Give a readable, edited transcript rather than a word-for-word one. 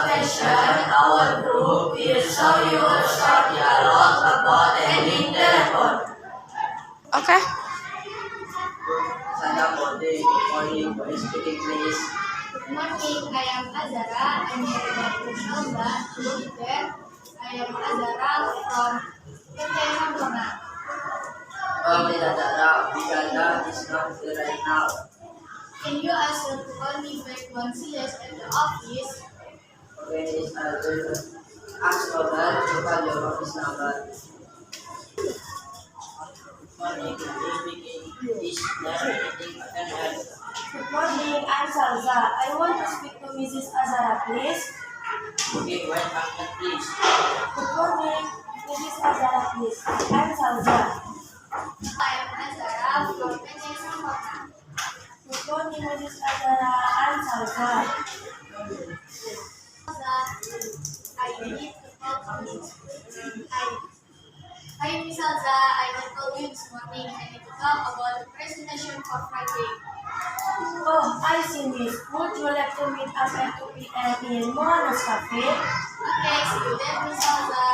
session, our group will show you a short dialogue about ending telephone. Okay. Sana po, good morning po, speaking please. Good morning, I am Azara. I'm from Shalda. There, I am Azara from Kemenang. Okay, Azara, Bigala is not here right now. Can you ask her to call me back once she is at the office? Okay, Miss Azara, ask for her to call your office number. Good morning, speaking. Is there anything I can help? Good morning, I'm Salza. I want to speak to Mrs. Azara, please. Okay, wait a minute, please. Good morning, Mrs. Azara, please. I'm Salza. I am Azara from Kemenang. Good morning, Mrs. Azara. I'm Salza. I need to talk to you. Hi, Miss Alza. I will call you this morning. I need to talk about the presentation for Friday. Oh, I see, Miss. Would you like to meet up at 2 p.m. in Moana's Cafe? Okay, see you there, Miss Alza.